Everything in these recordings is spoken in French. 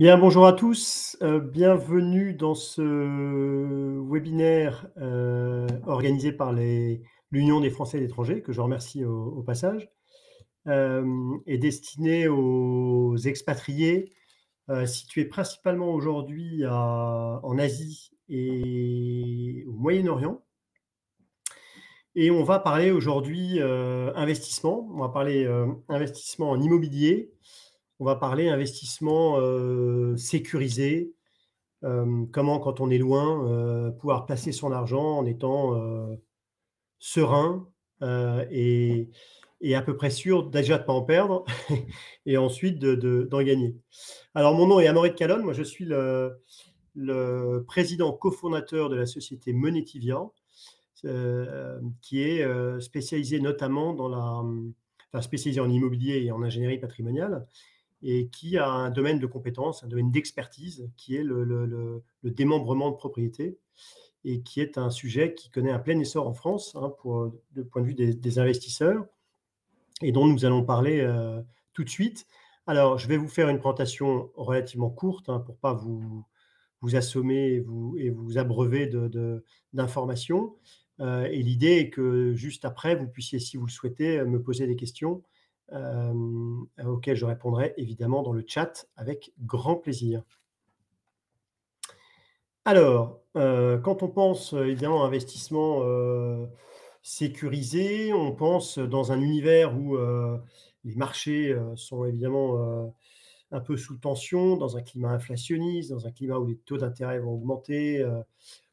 Bien, bonjour à tous, bienvenue dans ce webinaire, organisé par l'Union des Français à l'étranger, que je remercie au passage, et destiné aux expatriés, situés principalement aujourd'hui en Asie et au Moyen-Orient. Et on va parler aujourd'hui, investissement. On va parler, investissement en immobilier. On va parler investissement, sécurisé. Comment, quand on est loin, pouvoir placer son argent en étant, serein, et à peu près sûr déjà de ne pas en perdre et ensuite d'en gagner. Alors mon nom est Amaury de Calonne, moi je suis le président cofondateur de la société Monetivia, qui est, spécialisée notamment enfin spécialisée en immobilier et en ingénierie patrimoniale, et qui a un domaine de compétence, un domaine d'expertise qui est le démembrement de propriétés, et qui est un sujet qui connaît un plein essor en France, hein, du point de vue des investisseurs, et dont nous allons parler tout de suite. Alors, je vais vous faire une présentation relativement courte, hein, pour ne pas vous assommer et vous abreuver d'informations. Et l'idée est que juste après, vous puissiez, si vous le souhaitez, me poser des questions, auxquelles je répondrai évidemment dans le chat avec grand plaisir. Alors, quand on pense, évidemment investissement, sécurisé, on pense dans un univers où, les marchés, sont évidemment, un peu sous tension, dans un climat inflationniste, dans un climat où les taux d'intérêt vont augmenter,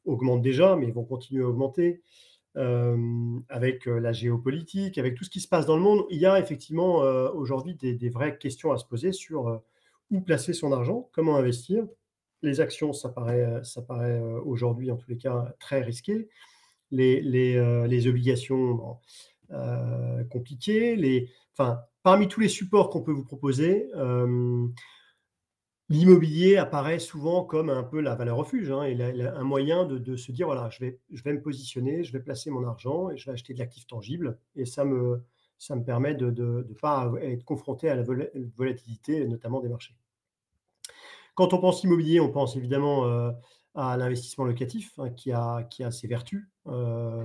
augmentent déjà, mais vont continuer à augmenter. Avec, la géopolitique, avec tout ce qui se passe dans le monde, il y a effectivement, aujourd'hui des vraies questions à se poser sur, où placer son argent, comment investir. Les actions, ça paraît, aujourd'hui, en tous les cas, très risqué. Les obligations, bon, compliquées. Enfin, parmi tous les supports qu'on peut vous proposer, l'immobilier apparaît souvent comme un peu la valeur refuge, hein, et un moyen de se dire: «Voilà, je vais me positionner, je vais placer mon argent et je vais acheter de l'actif tangible», et ça me permet de pas être confronté à la volatilité, notamment des marchés. Quand on pense immobilier, on pense évidemment, à l'investissement locatif, hein, qui a ses vertus.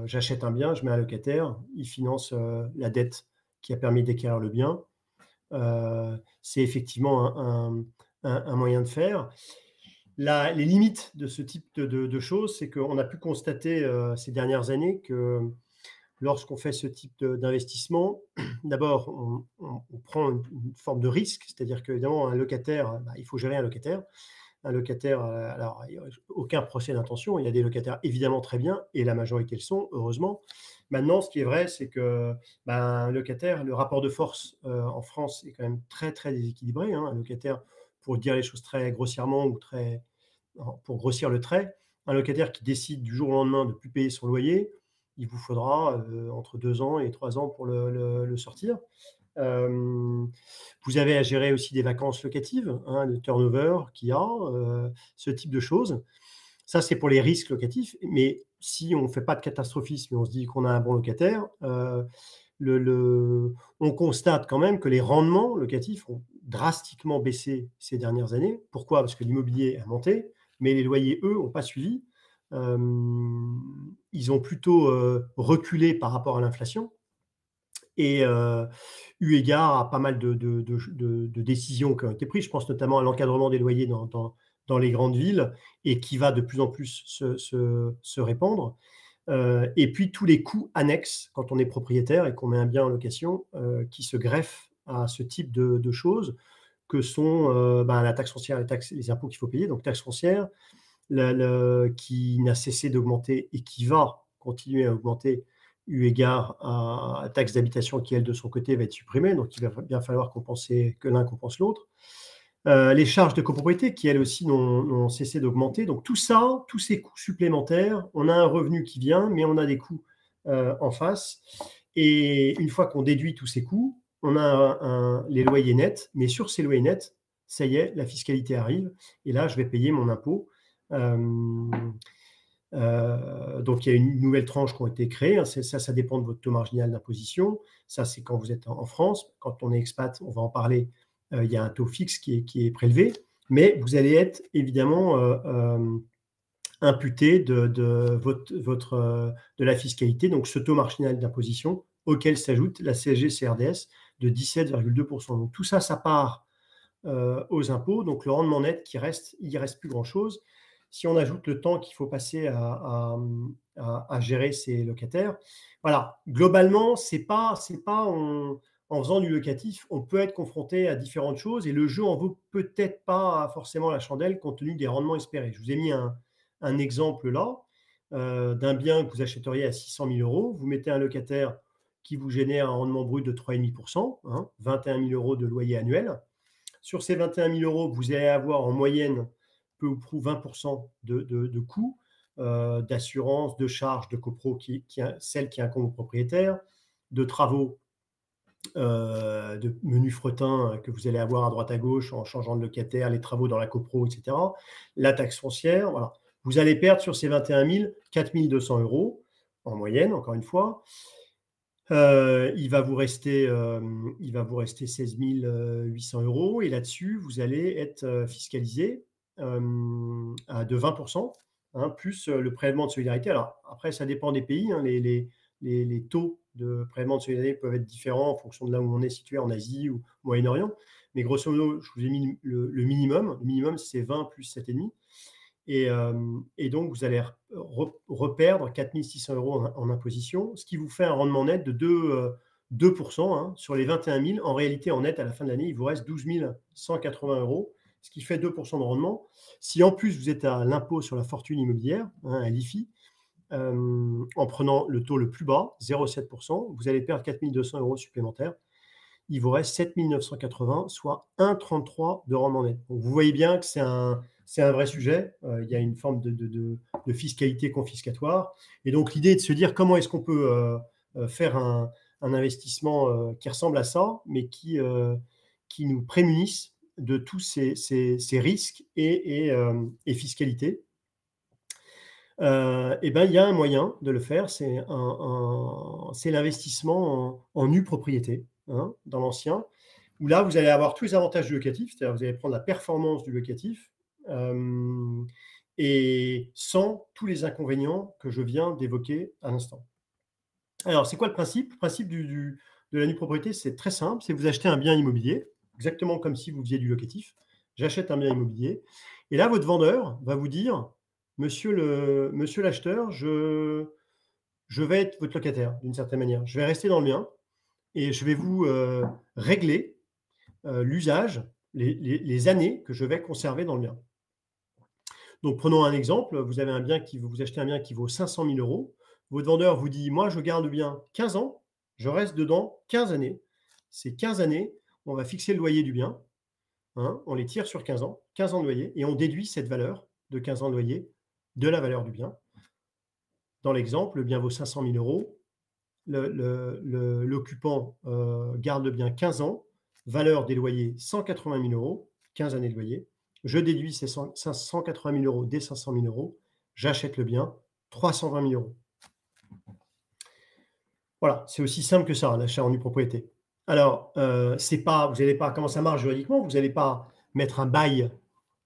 J'achète un bien, je mets un locataire, il finance, la dette qui a permis d'acquérir le bien. C'est effectivement un moyen de faire. Les limites de ce type de choses, c'est qu'on a pu constater, ces dernières années, que lorsqu'on fait ce type d'investissement, d'abord, on prend une forme de risque, c'est-à-dire qu'évidemment, un locataire, bah, il faut gérer un locataire. Un locataire, alors il y a aucun procès d'intention, il y a des locataires évidemment très bien, et la majorité le sont, heureusement. Maintenant, ce qui est vrai, c'est que, ben, un locataire, le rapport de force, en France est quand même très, très déséquilibré, hein. Un locataire, pour dire les choses très grossièrement ou pour grossir le trait, un locataire qui décide du jour au lendemain de ne plus payer son loyer, il vous faudra, entre 2 ans et 3 ans pour le sortir. Vous avez à gérer aussi des vacances locatives, hein, le turnover qu'il y a, ce type de choses. Ça, c'est pour les risques locatifs, mais si on ne fait pas de catastrophisme et on se dit qu'on a un bon locataire, on constate quand même que les rendements locatifs ont drastiquement baissé ces dernières années. Pourquoi? Parce que l'immobilier a monté, mais les loyers, eux, n'ont pas suivi. Ils ont plutôt, reculé par rapport à l'inflation, et eu égard à pas mal de décisions qui ont été prises. Je pense notamment à l'encadrement des loyers dans les grandes villes, et qui va de plus en plus se répandre. Et puis tous les coûts annexes quand on est propriétaire et qu'on met un bien en location, qui se greffent à ce type de choses, que sont, ben, la taxe foncière, les impôts qu'il faut payer. Donc taxe foncière, qui n'a cessé d'augmenter et qui va continuer à augmenter, eu égard à la taxe d'habitation qui, elle, de son côté, va être supprimée. Donc il va bien falloir que l'un compense l'autre. Les charges de copropriété qui, elles aussi, n'ont cessé d'augmenter. Donc tout ça, tous ces coûts supplémentaires, on a un revenu qui vient, mais on a des coûts, en face. Et une fois qu'on déduit tous ces coûts, on a les loyers nets. Mais sur ces loyers nets, ça y est, la fiscalité arrive, et là, je vais payer mon impôt. Donc il y a une nouvelle tranche qui ont été créées, hein. Ça dépend de votre taux marginal d'imposition. Ça, c'est quand vous êtes en France. Quand on est expat, on va en parler, il y a un taux fixe qui est prélevé. mais vous allez être évidemment imputé de la fiscalité, donc ce taux marginal d'imposition auquel s'ajoute la CSG-CRDS de 17,2%. Donc tout ça, ça part aux impôts, donc le rendement net qui reste, il ne reste plus grand-chose. Si on ajoute le temps qu'il faut passer à gérer ces locataires, voilà, globalement, en faisant du locatif, on peut être confronté à différentes choses et le jeu en vaut peut-être pas forcément la chandelle compte tenu des rendements espérés. Je vous ai mis un exemple là d'un bien que vous achèteriez à 600 000 euros. Vous mettez un locataire qui vous génère un rendement brut de 3,5%, 21 000 euros de loyer annuel. Sur ces 21 000 euros, vous allez avoir en moyenne peu ou prou 20% de coûts, d'assurance, de charges, de copro, celles qui incombent au propriétaire, de travaux, de menus fretin que vous allez avoir à droite à gauche en changeant de locataire, les travaux dans la copro, etc. La taxe foncière, voilà. Vous allez perdre sur ces 21 000, 4 200 euros en moyenne, encore une fois. Il va vous rester 16 800 euros et là-dessus, vous allez être fiscalisé de 20%, plus le prélèvement de solidarité. Alors après, ça dépend des pays, les taux de prélèvement de solidarité peuvent être différents en fonction de là où on est situé en Asie ou au Moyen-Orient. Mais grosso modo, je vous ai mis le minimum. Le minimum, c'est 20 plus 7,5. Et donc, vous allez reperdre 4 600 euros en imposition, ce qui vous fait un rendement net de 2% sur les 21 000. En réalité, en net, à la fin de l'année, il vous reste 12 180 euros, ce qui fait 2% de rendement. Si en plus, vous êtes à l'impôt sur la fortune immobilière, à l'IFI, en prenant le taux le plus bas, 0,7%, vous allez perdre 4 200 euros supplémentaires. Il vous reste 7 980, soit 1,33 de rendement net. Donc, vous voyez bien que c'est un vrai sujet. Il y a une forme de fiscalité confiscatoire. Et donc, l'idée est de se dire comment est-ce qu'on peut faire un investissement qui ressemble à ça, mais qui nous prémunisse de tous ces risques et fiscalité. Et ben, il y a un moyen de le faire, c'est l'investissement en nue propriété, dans l'ancien, où là, vous allez avoir tous les avantages du locatif, c'est-à-dire vous allez prendre la performance du locatif, et sans tous les inconvénients que je viens d'évoquer à l'instant. Alors, c'est quoi le principe? Le principe de la nue propriété, c'est très simple, c'est vous achetez un bien immobilier, exactement comme si vous faisiez du locatif. J'achète un bien immobilier, et là, votre vendeur va vous dire: Monsieur l'acheteur, je vais être votre locataire d'une certaine manière. Je vais rester dans le bien et je vais vous régler l'usage, les années que je vais conserver dans le bien. Donc, prenons un exemple. Vous achetez un bien qui vaut 500 000 euros. Votre vendeur vous dit: moi, je garde le bien 15 ans, je reste dedans 15 années. Ces 15 années, on va fixer le loyer du bien. On les tire sur 15 ans de loyer, et on déduit cette valeur de 15 ans de loyer de la valeur du bien. Dans l'exemple, le bien vaut 500 000 euros. L'occupant garde le bien 15 ans, valeur des loyers 180 000 euros, 15 années de loyer. Je déduis ces 180 000 euros des 500 000 euros, j'achète le bien 320 000 euros. Voilà, c'est aussi simple que ça, l'achat en nue propriété. Alors, vous n'allez pas, comment ça marche juridiquement, vous n'allez pas mettre un bail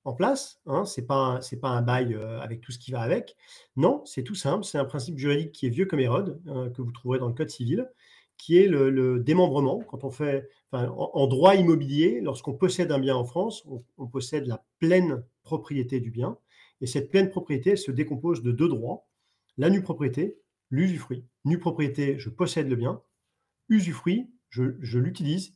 en place, c'est pas un bail avec tout ce qui va avec. Non, c'est tout simple, c'est un principe juridique qui est vieux comme Hérode, que vous trouverez dans le code civil, qui est le démembrement. Quand on fait, en droit immobilier, lorsqu'on possède un bien en France, on possède la pleine propriété du bien, et cette pleine propriété, elle se décompose de 2 droits: la nue propriété, l'usufruit. Nue propriété, je possède le bien; usufruit, je l'utilise,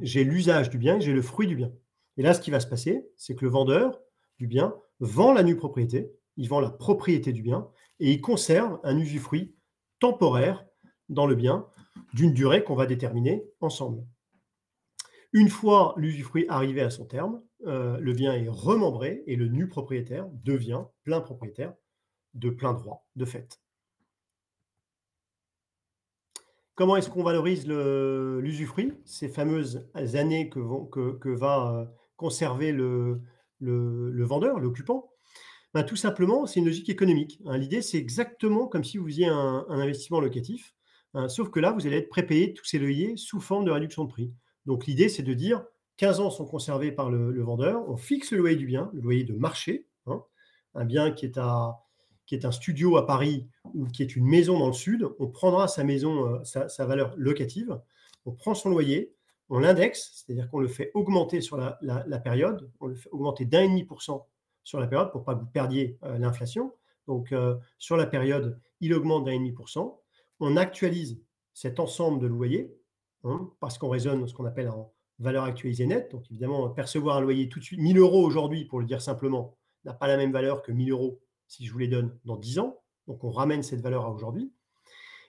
j'ai l'usage du bien et j'ai le fruit du bien. Et là, ce qui va se passer, c'est que le vendeur du bien vend la nue propriété, il vend la propriété du bien et il conserve un usufruit temporaire dans le bien d'une durée qu'on va déterminer ensemble. Une fois l'usufruit arrivé à son terme, le bien est remembré et le nu propriétaire devient plein propriétaire de plein droit, de fait. Comment est-ce qu'on valorise l'usufruit? Ces fameuses années que va conserver le vendeur, l'occupant? Ben, tout simplement, c'est une logique économique. L'idée, c'est exactement comme si vous faisiez un investissement locatif, sauf que là, vous allez être prépayé de tous ces loyers sous forme de réduction de prix. Donc l'idée, c'est de dire: 15 ans sont conservés par le vendeur. On fixe le loyer du bien, le loyer de marché, hein, un bien qui est un studio à Paris ou qui est une maison dans le sud. On prendra sa maison, sa valeur locative. On prend son loyer, on l'indexe, c'est-à-dire qu'on le fait augmenter sur la période. On le fait augmenter d'1,5% sur la période pour pas que vous perdiez l'inflation. Donc, sur la période, il augmente d'1,5%. On actualise cet ensemble de loyers, hein, parce qu'on raisonne ce qu'on appelle en valeur actualisée nette. Donc, évidemment, percevoir un loyer tout de suite, 1 000 € aujourd'hui, pour le dire simplement, n'a pas la même valeur que 1 000 € si je vous les donne dans 10 ans. Donc, on ramène cette valeur à aujourd'hui.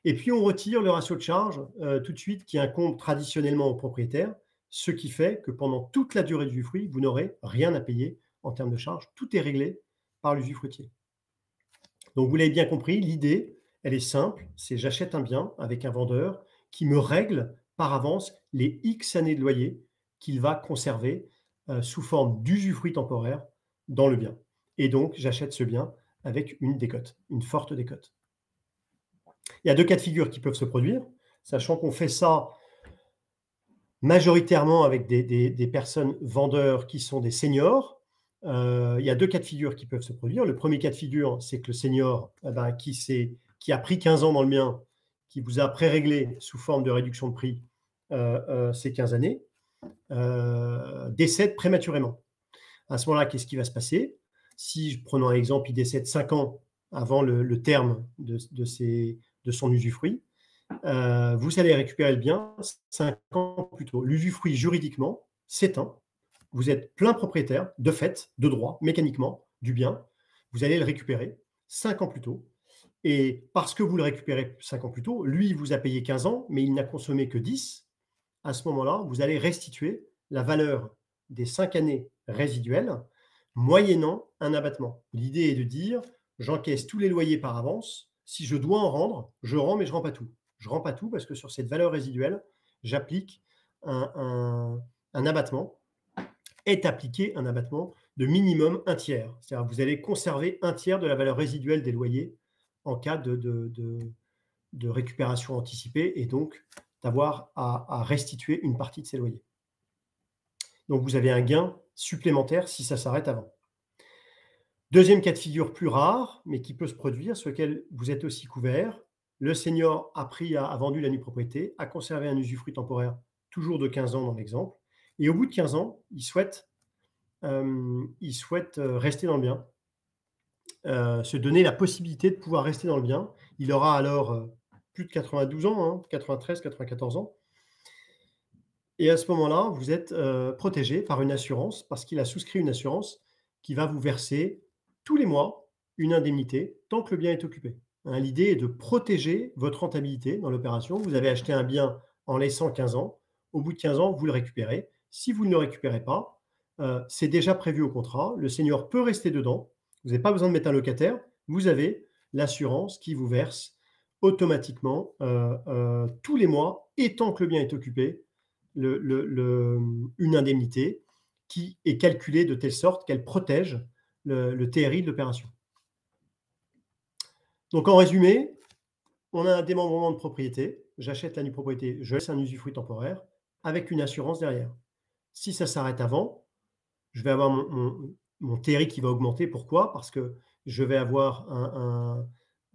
Et puis, on retire le ratio de charge tout de suite qui incombe traditionnellement au propriétaire, ce qui fait que pendant toute la durée du usufruit, vous n'aurez rien à payer en termes de charges. Tout est réglé par l'usufruitier. Donc, vous l'avez bien compris, l'idée, elle est simple, c'est j'achète un bien avec un vendeur qui me règle par avance les X années de loyer qu'il va conserver sous forme d'usufruit temporaire dans le bien. Et donc, j'achète ce bien avec une décote, une forte décote. Il y a 2 cas de figure qui peuvent se produire, sachant qu'on fait ça majoritairement avec des personnes vendeurs qui sont des seniors. Il y a 2 cas de figure qui peuvent se produire. Le premier cas de figure, c'est que le senior qui a pris 15 ans dans le bien, qui vous a pré-réglé sous forme de réduction de prix ces 15 années, décède prématurément. À ce moment-là, qu'est-ce qui va se passer? Si, prenons un exemple, il décède 5 ans avant le terme de son usufruit, vous allez récupérer le bien 5 ans plus tôt. L'usufruit juridiquement s'éteint. Vous êtes plein propriétaire, de fait, de droit, mécaniquement, du bien. Vous allez le récupérer 5 ans plus tôt. Et parce que vous le récupérez 5 ans plus tôt, lui, il vous a payé 15 ans, mais il n'a consommé que 10. À ce moment-là, vous allez restituer la valeur des 5 années résiduelles, moyennant un abattement. L'idée est de dire, j'encaisse tous les loyers par avance. Si je dois en rendre, je rends, mais je ne rends pas tout. Je ne rends pas tout parce que sur cette valeur résiduelle, j'applique un abattement, est appliqué un abattement de minimum un tiers. C'est-à-dire que vous allez conserver un tiers de la valeur résiduelle des loyers en cas de récupération anticipée et donc d'avoir à restituer une partie de ces loyers. Donc, vous avez un gain supplémentaire si ça s'arrête avant. Deuxième cas de figure plus rare, mais qui peut se produire, sur lequel vous êtes aussi couvert. Le senior a vendu la nue propriété, a conservé un usufruit temporaire, toujours de 15 ans dans l'exemple, et au bout de 15 ans, il souhaite rester dans le bien, se donner la possibilité de pouvoir rester dans le bien. Il aura alors plus de 92 ans, 93, 94 ans. Et à ce moment-là, vous êtes protégé par une assurance parce qu'il a souscrit une assurance qui va vous verser tous les mois une indemnité tant que le bien est occupé. Hein, l'idée est de protéger votre rentabilité dans l'opération. Vous avez acheté un bien en laissant 15 ans. Au bout de 15 ans, vous le récupérez. Si vous ne le récupérez pas, c'est déjà prévu au contrat. Le senior peut rester dedans. Vous n'avez pas besoin de mettre un locataire. Vous avez l'assurance qui vous verse automatiquement tous les mois et tant que le bien est occupé, une indemnité qui est calculée de telle sorte qu'elle protège le TRI de l'opération. Donc, en résumé, on a un démembrement de propriété. J'achète la nue propriété, je laisse un usufruit temporaire avec une assurance derrière. Si ça s'arrête avant, je vais avoir mon TRI qui va augmenter. Pourquoi? Parce que je vais avoir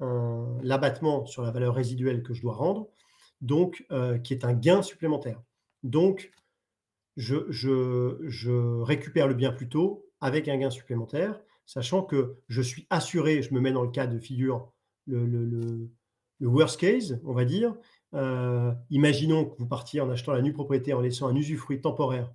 l'abattement sur la valeur résiduelle que je dois rendre, donc qui est un gain supplémentaire. Donc, je récupère le bien plus tôt avec un gain supplémentaire, sachant que je suis assuré, je me mets dans le cas de figure, le worst case, on va dire. Imaginons que vous partiez en achetant la nue propriété en laissant un usufruit temporaire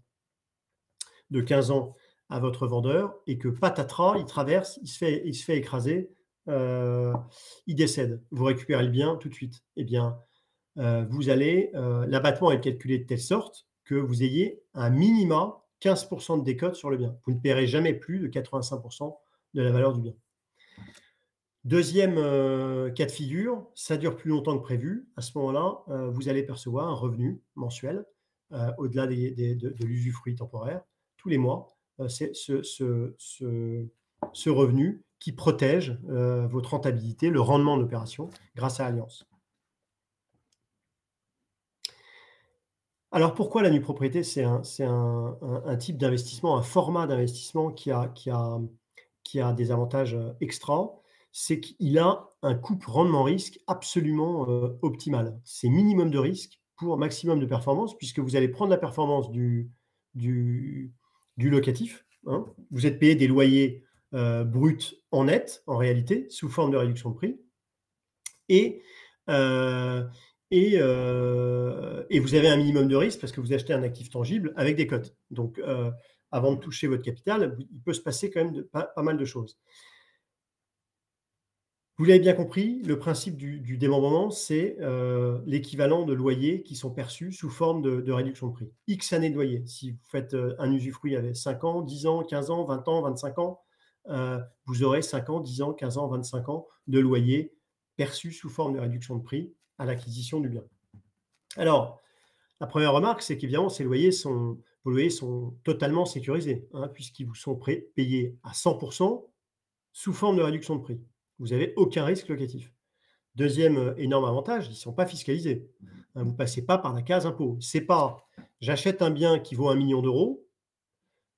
de 15 ans à votre vendeur et que patatras, il traverse, il se fait écraser, il décède. Vous récupérez le bien tout de suite. Eh bien, l'abattement est calculé de telle sorte que vous ayez un minima 15% de décote sur le bien. Vous ne paierez jamais plus de 85% de la valeur du bien. Deuxième cas de figure, ça dure plus longtemps que prévu. À ce moment-là, vous allez percevoir un revenu mensuel au-delà de l'usufruit temporaire. Tous les mois, c'est ce revenu qui protège votre rentabilité, le rendement de l'opération grâce à Allianz. Alors pourquoi la nue propriété? C'est un type d'investissement, un format d'investissement qui a des avantages, extra. C'est qu'il a un couple rendement-risque absolument, optimal. C'est minimum de risque pour maximum de performance, puisque vous allez prendre la performance du du locatif, hein. Vous êtes payé des loyers, bruts en net, en réalité, sous forme de réduction de prix. Et heu et vous avez un minimum de risque parce que vous achetez un actif tangible avec des cotes. Donc avant de toucher votre capital, il peut se passer quand même pas mal de choses. Vous l'avez bien compris, le principe du démembrement, c'est, l'équivalent de loyers qui sont perçus sous forme de réduction de prix. X années de loyer. Si vous faites, un usufruit avec 5 ans, 10 ans, 15 ans, 20 ans, 25 ans, vous aurez 5 ans, 10 ans, 15 ans, 25 ans de loyer perçus sous forme de réduction de prix à l'acquisition du bien. Alors, la première remarque, c'est qu'évidemment, vos loyers sont totalement sécurisés, hein, puisqu'ils vous sont payés à 100 sous forme de réduction de prix. Vous n'avez aucun risque locatif. Deuxième énorme avantage, ils ne sont pas fiscalisés. Hein, vous ne passez pas par la case impôt. C'est pas j'achète un bien qui vaut 1 million d'euros,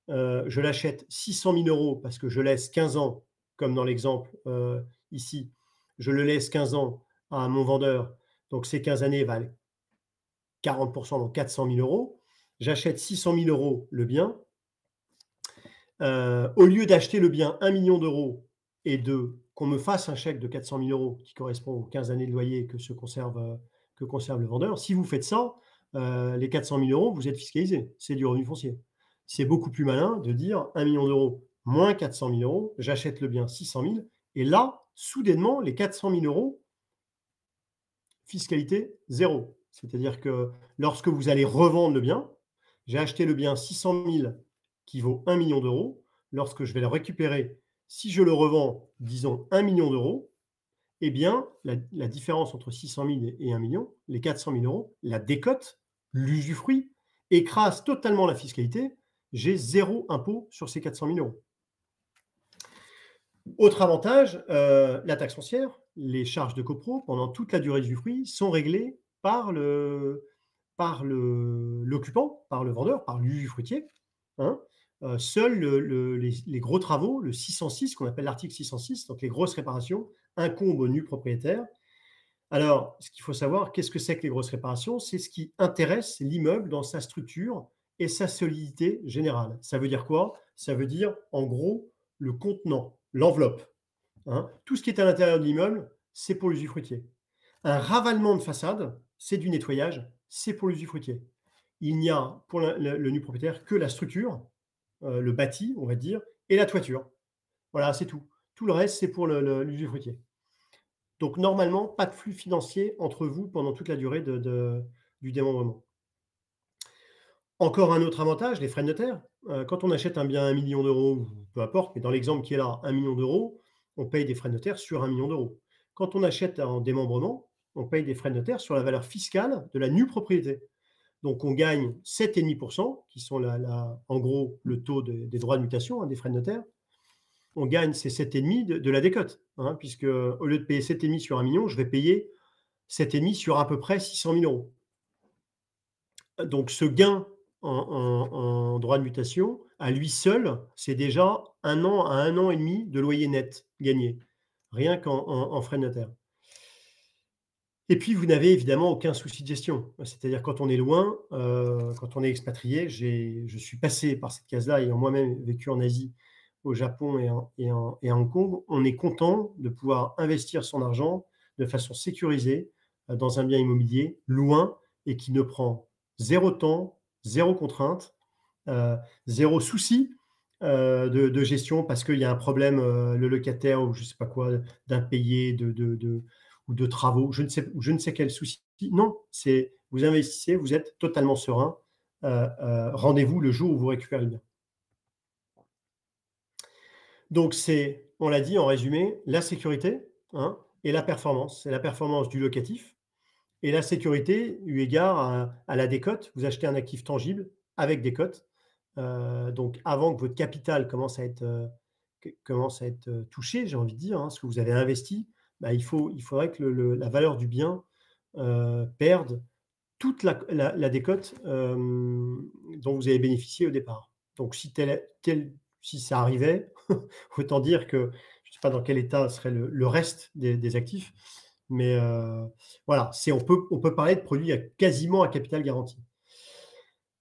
je l'achète 600 000 euros parce que je laisse 15 ans, comme dans l'exemple ici, je le laisse 15 ans à mon vendeur, donc ces 15 années valent 40 donc 400 000 euros. J'achète 600 000 euros le bien. Au lieu d'acheter le bien 1 million d'euros et qu'on me fasse un chèque de 400 000 euros qui correspond aux 15 années de loyer que conserve le vendeur, si vous faites ça, les 400 000 euros, vous êtes fiscalisé. C'est du revenu foncier. C'est beaucoup plus malin de dire 1 million d'euros moins 400 000 euros, j'achète le bien 600 000, et là, soudainement, les 400 000 euros, fiscalité zéro. C'est-à-dire que lorsque vous allez revendre le bien, j'ai acheté le bien 600 000 qui vaut 1 million d'euros. Lorsque je vais le récupérer, si je le revends, disons 1 million d'euros, eh bien, la différence entre 600 000 et 1 million, les 400 000 euros, la décote, l'usufruit, écrase totalement la fiscalité. J'ai zéro impôt sur ces 400 000 euros. Autre avantage, la taxe foncière, les charges de copro pendant toute la durée du fruit sont réglées par l'occupant, par le vendeur, par l'usufruitier, hein. Seuls les gros travaux, le 606, qu'on appelle l'article 606, donc les grosses réparations, incombent au nu propriétaire. Alors, ce qu'il faut savoir, qu'est-ce que c'est que les grosses réparations? C'est ce qui intéresse l'immeuble dans sa structure et sa solidité générale. Ça veut dire quoi? Ça veut dire, en gros, le contenant, l'enveloppe, hein. Tout ce qui est à l'intérieur de l'immeuble, c'est pour l'usufruitier. Un ravalement de façade, c'est du nettoyage, c'est pour l'usufruitier. Il n'y a pour le nu propriétaire que la structure, le bâti, on va dire, et la toiture. Voilà, c'est tout. Tout le reste, c'est pour l'usufruitier. Donc normalement, pas de flux financier entre vous pendant toute la durée du démembrement. Encore un autre avantage, les frais de notaire. Quand on achète un bien à 1 million d'euros, ou peu importe, mais dans l'exemple qui est là, 1 million d'euros, on paye des frais de notaire sur 1 million d'euros. Quand on achète en démembrement, on paye des frais de notaire sur la valeur fiscale de la nue propriété. Donc on gagne 7,5%, qui sont en gros le taux des droits de mutation, hein, des frais de notaire. On gagne ces 7,5 de la décote, hein, puisque au lieu de payer 7,5 sur 1 million, je vais payer 7,5 sur à peu près 600 000 euros. Donc ce gain en droit de mutation, à lui seul, c'est déjà 1 an à 1 an et demi de loyer net gagné, rien qu'en frais de notaire. Et puis, vous n'avez évidemment aucun souci de gestion. C'est-à-dire quand on est loin, quand on est expatrié, je suis passé par cette case-là, ayant moi-même vécu en Asie, au Japon et à Hong Kong. On est content de pouvoir investir son argent de façon sécurisée dans un bien immobilier loin et qui ne prend zéro temps, zéro contrainte, heu, zéro souci de gestion parce qu'il y a un problème, le locataire ou je ne sais pas quoi, d'impayé, ou de travaux, je ne sais quel souci. Non, c'est vous investissez, vous êtes totalement serein. Rendez-vous le jour où vous récupérez le bien. Donc c'est, on l'a dit en résumé, la sécurité, hein, et la performance. C'est la performance du locatif et la sécurité eu égard à la décote. Vous achetez un actif tangible avec décote. Donc avant que votre capital commence à être touché, j'ai envie de dire, hein, ce que vous avez investi, bah, il faudrait que la valeur du bien perde toute la décote, dont vous avez bénéficié au départ. Donc si ça arrivait, autant dire que je ne sais pas dans quel état serait le reste des actifs, mais voilà, on peut parler de produits à quasiment à capital garanti.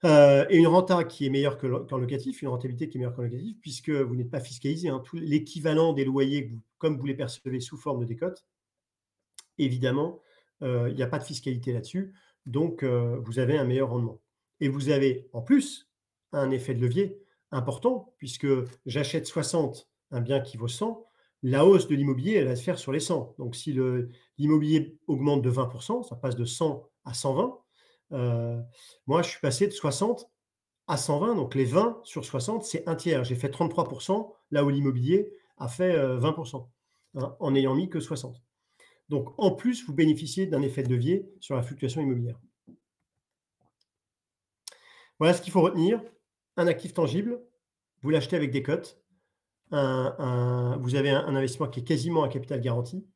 Et une renta qui est meilleure qu'en locatif, une rentabilité qui est meilleure qu'en locatif, puisque vous n'êtes pas fiscalisé, hein. Tout l'équivalent des loyers comme vous les percevez sous forme de décote, évidemment, il n'y a pas de fiscalité là-dessus, donc vous avez un meilleur rendement. Et vous avez en plus un effet de levier important, puisque j'achète 60, un bien qui vaut 100, la hausse de l'immobilier, elle va se faire sur les 100. Donc si l'immobilier augmente de 20, ça passe de 100 à 120, moi je suis passé de 60 à 120, donc les 20 sur 60, c'est un tiers. J'ai fait 33%, là où l'immobilier a fait 20%, hein, en n'ayant mis que 60. Donc, en plus, vous bénéficiez d'un effet de levier sur la fluctuation immobilière. Voilà ce qu'il faut retenir. Un actif tangible, vous l'achetez avec des cotes. Vous avez un investissement qui est quasiment à capital garanti.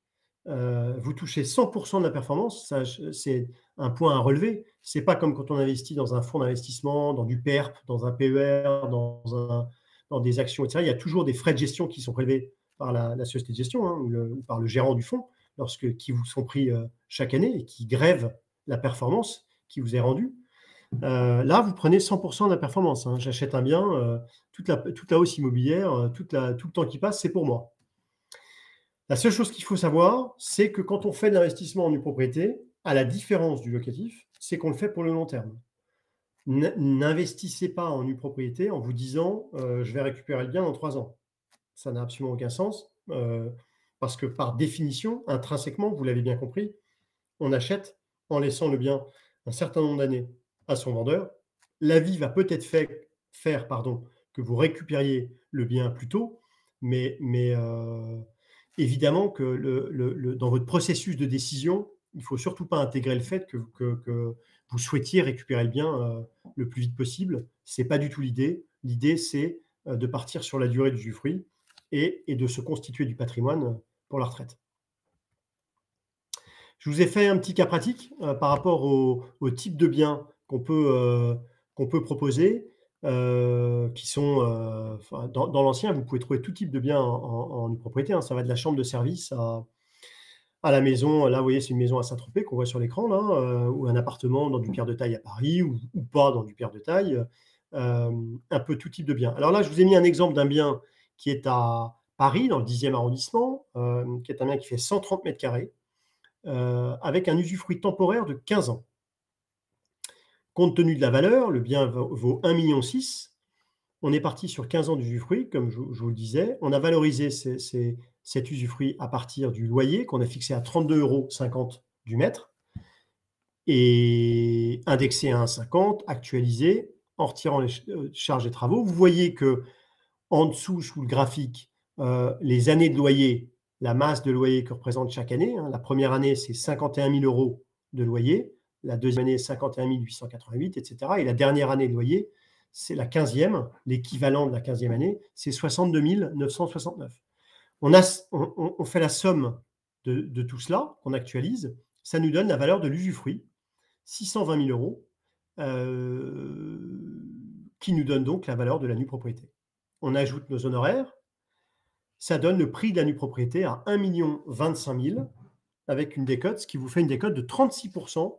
Vous touchez 100% de la performance. Ça, c'est un point à relever. Ce n'est pas comme quand on investit dans un fonds d'investissement, dans du PERP, dans un PER, dans des actions, etc. Il y a toujours des frais de gestion qui sont prélevés par la société de gestion, hein, ou par le gérant du fonds, qui vous sont pris chaque année et qui grèvent la performance qui vous est rendue. Là, vous prenez 100% de la performance, hein. J'achète un bien, toute la hausse immobilière, tout le temps qui passe, c'est pour moi. La seule chose qu'il faut savoir, c'est que quand on fait de l'investissement en nue propriété, à la différence du locatif, c'est qu'on le fait pour le long terme. N'investissez pas en nue propriété en vous disant je vais récupérer le bien dans 3 ans. Ça n'a absolument aucun sens, parce que par définition, intrinsèquement, vous l'avez bien compris, on achète en laissant le bien un certain nombre d'années à son vendeur. La vie va peut-être faire que vous récupériez le bien plus tôt, mais évidemment que dans votre processus de décision, il ne faut surtout pas intégrer le fait que vous souhaitiez récupérer le bien le plus vite possible. Ce n'est pas du tout l'idée. L'idée, c'est de partir sur la durée du usufruit et de se constituer du patrimoine pour la retraite. Je vous ai fait un petit cas pratique par rapport au type de biens qu'on peut proposer, qui sont dans l'ancien, vous pouvez trouver tout type de biens en propriété, hein. Ça va de la chambre de service à la maison. Là, vous voyez, c'est une maison à Saint-Tropez qu'on voit sur l'écran, là, ou un appartement dans du Pierre de Taille à Paris, ou pas dans du Pierre de Taille, un peu tout type de biens. Alors là, je vous ai mis un exemple d'un bien qui est à Paris, dans le 10e arrondissement, qui est un bien qui fait 130 mètres carrés, avec un usufruit temporaire de 15 ans. Compte tenu de la valeur, le bien vaut 1,6 million. On est parti sur 15 ans d'usufruit, comme je vous le disais. On a valorisé cet usufruit à partir du loyer qu'on a fixé à 32,50 € du mètre et indexé à 1,50, actualisé en retirant les charges des travaux. Vous voyez que en dessous, sous le graphique, les années de loyer, la masse de loyer que représente chaque année, hein. La première année, c'est 51 000 € de loyer. La deuxième année, 51 888, etc. Et la dernière année de loyer, c'est la 15e, l'équivalent de la 15e année, c'est 62 969. On fait la somme de tout cela, on actualise, ça nous donne la valeur de l'usufruit, 620 000 €, qui nous donne donc la valeur de la nue propriété. On ajoute nos honoraires, ça donne le prix de la nue propriété à 1 025 000 avec une décote, ce qui vous fait une décote de 36%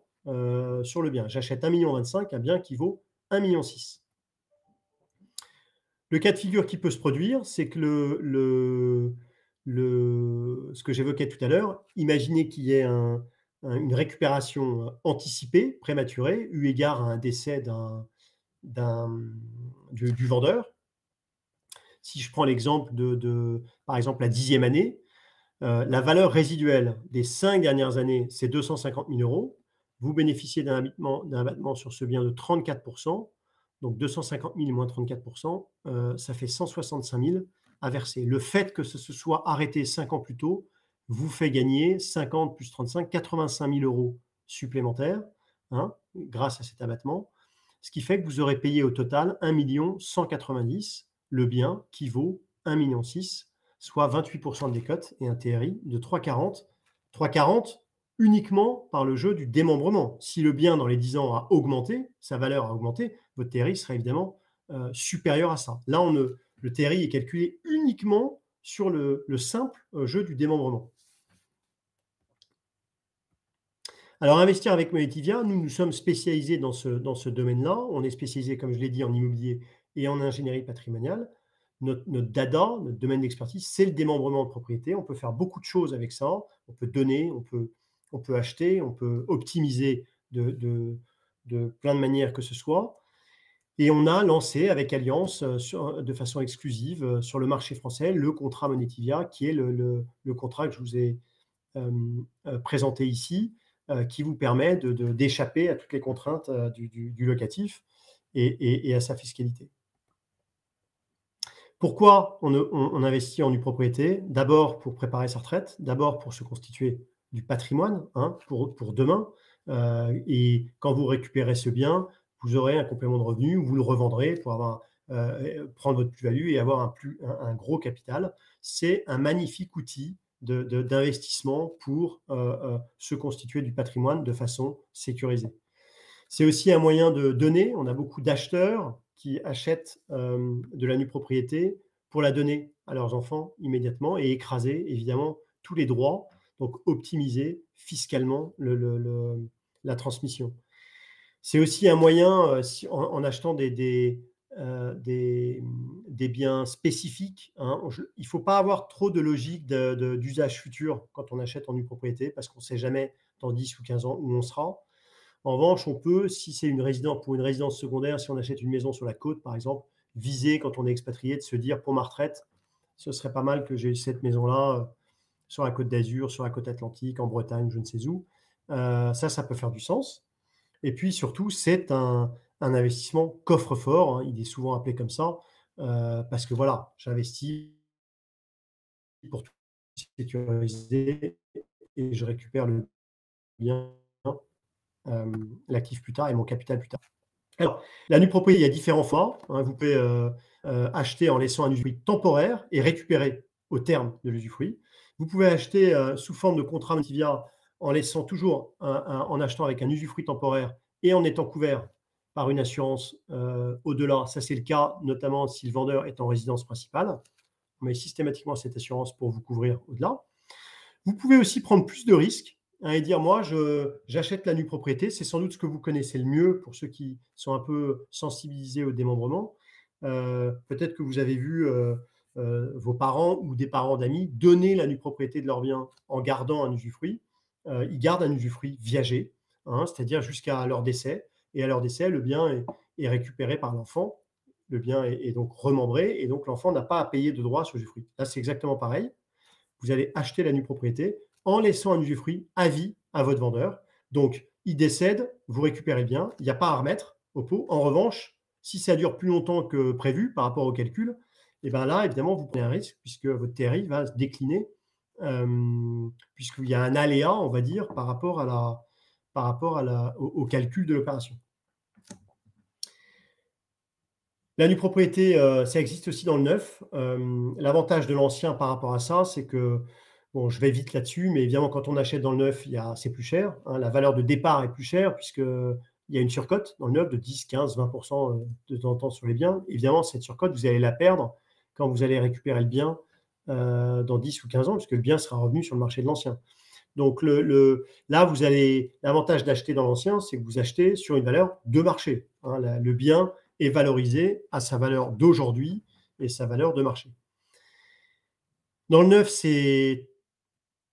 sur le bien. J'achète 1,25 million, un bien qui vaut 1,6 million. Le cas de figure qui peut se produire, c'est que ce que j'évoquais tout à l'heure, imaginez qu'il y ait une récupération anticipée, prématurée, eu égard à un décès du vendeur. Si je prends l'exemple par exemple, la 10e année, la valeur résiduelle des 5 dernières années, c'est 250 000 €. Vous bénéficiez d'un abattement sur ce bien de 34%. Donc 250 000 moins 34%, ça fait 165 000 à verser. Le fait que ce se soit arrêté 5 ans plus tôt vous fait gagner 50 plus 35, 85 000 € supplémentaires, hein, grâce à cet abattement. Ce qui fait que vous aurez payé au total 1 190 000, le bien qui vaut 1,6 million, soit 28% de décote et un TRI de 3,40. 3,40, uniquement par le jeu du démembrement. Si le bien dans les 10 ans a augmenté, sa valeur a augmenté, votre TRI sera évidemment supérieur à ça. Là, le TRI est calculé uniquement sur le simple jeu du démembrement. Alors, investir avec Monetivia, nous sommes spécialisés dans ce domaine-là. On est spécialisé, comme je l'ai dit, en immobilier et en ingénierie patrimoniale. Notre dada, notre domaine d'expertise, c'est le démembrement de propriété. On peut faire beaucoup de choses avec ça. On peut donner, on peut acheter, on peut optimiser de plein de manières que ce soit. Et on a lancé avec Allianz, de façon exclusive, sur le marché français, le contrat Monetivia, qui est le contrat que je vous ai présenté ici, qui vous permet d'échapper à toutes les contraintes du locatif et à sa fiscalité. Pourquoi on investit en nue propriété? D'abord pour préparer sa retraite, d'abord pour se constituer du patrimoine, hein, pour demain. Et quand vous récupérez ce bien, vous aurez un complément de revenu, vous le revendrez pour prendre votre plus-value et avoir un gros capital. C'est un magnifique outil d'investissement pour se constituer du patrimoine de façon sécurisée. C'est aussi un moyen de donner. On a beaucoup d'acheteurs qui achètent de la nue propriété pour la donner à leurs enfants immédiatement et écraser évidemment tous les droits, donc optimiser fiscalement la transmission. C'est aussi un moyen, en achetant des biens spécifiques, hein. Il ne faut pas avoir trop de logique d'usage futur quand on achète en nue propriété, parce qu'on ne sait jamais dans 10 ou 15 ans où on sera. En revanche, on peut, si c'est pour une résidence secondaire, si on achète une maison sur la côte, par exemple, viser quand on est expatrié, de se dire pour ma retraite, ce serait pas mal que j'ai cette maison-là sur la côte d'Azur, sur la côte atlantique, en Bretagne, je ne sais où. Ça peut faire du sens. Et puis surtout, c'est un investissement coffre-fort, hein, il est souvent appelé comme ça, parce que voilà, j'investis pour tout sécuriser et je récupère le bien, l'actif plus tard et mon capital plus tard. Alors, la nue propriété, il y a différents formats, hein. Vous pouvez acheter en laissant un usufruit temporaire et récupérer au terme de l'usufruit. Vous pouvez acheter sous forme de contrat Monetivia en laissant toujours en achetant avec un usufruit temporaire et en étant couvert par une assurance au-delà. Ça, c'est le cas notamment si le vendeur est en résidence principale. On met systématiquement cette assurance pour vous couvrir au-delà. Vous pouvez aussi prendre plus de risques, hein, et dire moi, j'achète la nue propriété. C'est sans doute ce que vous connaissez le mieux pour ceux qui sont un peu sensibilisés au démembrement. Peut-être que vous avez vu vos parents ou des parents d'amis donner la nue propriété de leur bien en gardant un usufruit. Ils gardent un usufruit viager, hein, c'est-à-dire jusqu'à leur décès. Et à leur décès, le bien est récupéré par l'enfant. Le bien est donc remembré et donc l'enfant n'a pas à payer de droits sur l'usufruit. Là, c'est exactement pareil. Vous allez acheter la nue propriété en laissant un usufruit à vie à votre vendeur. Donc, il décède, vous récupérez le bien, il n'y a pas à remettre au pot. En revanche, si ça dure plus longtemps que prévu par rapport au calcul, et bien là, évidemment, vous prenez un risque puisque votre TRI va se décliner, puisqu'il y a un aléa, on va dire, par rapport au calcul de l'opération. La nue propriété, ça existe aussi dans le neuf. L'avantage de l'ancien par rapport à ça, c'est que, bon, je vais vite là-dessus, mais évidemment, quand on achète dans le neuf, c'est plus cher, hein. La valeur de départ est plus chère puisqu'il y a une surcote dans le neuf de 10, 15, 20% de temps en temps sur les biens. Évidemment, cette surcote, vous allez la perdre quand vous allez récupérer le bien dans 10 ou 15 ans, puisque le bien sera revenu sur le marché de l'ancien. Donc là, l'avantage d'acheter dans l'ancien, c'est que vous achetez sur une valeur de marché, hein. Le bien est valorisé à sa valeur d'aujourd'hui et sa valeur de marché. Dans le neuf, c'est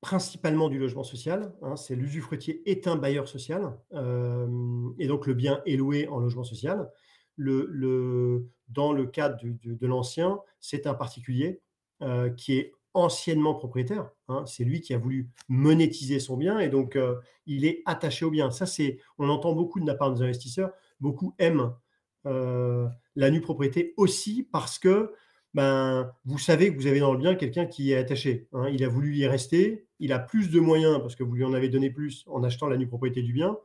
principalement du logement social, hein, c'est l'usufruitier est un bailleur social, et donc le bien est loué en logement social. Dans le cadre de l'ancien, c'est un particulier qui est anciennement propriétaire, hein, c'est lui qui a voulu monétiser son bien et donc il est attaché au bien. Ça, on entend beaucoup de la part des investisseurs, beaucoup aiment la nue propriété aussi parce que vous savez que vous avez dans le bien quelqu'un qui est attaché, hein. Il a voulu y rester, il a plus de moyens parce que vous lui en avez donné plus en achetant la nue propriété du bien.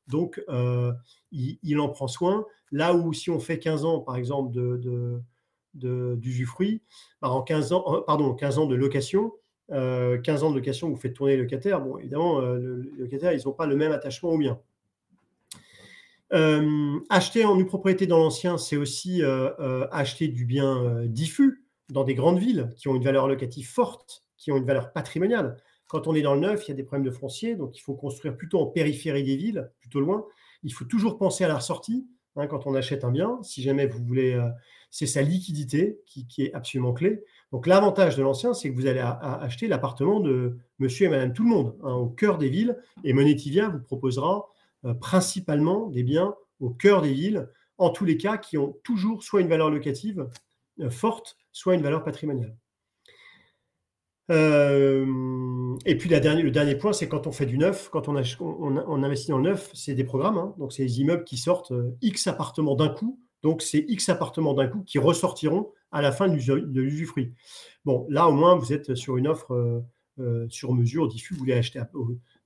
Donc, il en prend soin. Là où si on fait 15 ans, par exemple, d'usufruit, en 15 ans de location, 15 ans de location, vous faites tourner les locataires. Bon, évidemment, les locataires, ils n'ont pas le même attachement aux biens. Acheter en nue propriété dans l'ancien, c'est aussi acheter du bien diffus dans des grandes villes qui ont une valeur locative forte, qui ont une valeur patrimoniale. Quand on est dans le neuf, il y a des problèmes de foncier, donc il faut construire plutôt en périphérie des villes, plutôt loin. Il faut toujours penser à la ressortie quand on achète un bien. Si jamais vous voulez, c'est sa liquidité qui est absolument clé. Donc l'avantage de l'ancien, c'est que vous allez acheter l'appartement de monsieur et madame tout le monde, au cœur des villes. Et Monetivia vous proposera principalement des biens au cœur des villes, en tous les cas qui ont toujours soit une valeur locative forte, soit une valeur patrimoniale. Et puis le dernier point, c'est quand on fait du neuf, quand on investit dans le neuf, c'est des programmes, donc c'est des immeubles qui sortent X appartements d'un coup, donc c'est X appartements d'un coup qui ressortiront à la fin de l'usufruit. Bon, là au moins vous êtes sur une offre sur mesure, diffus, vous voulez acheter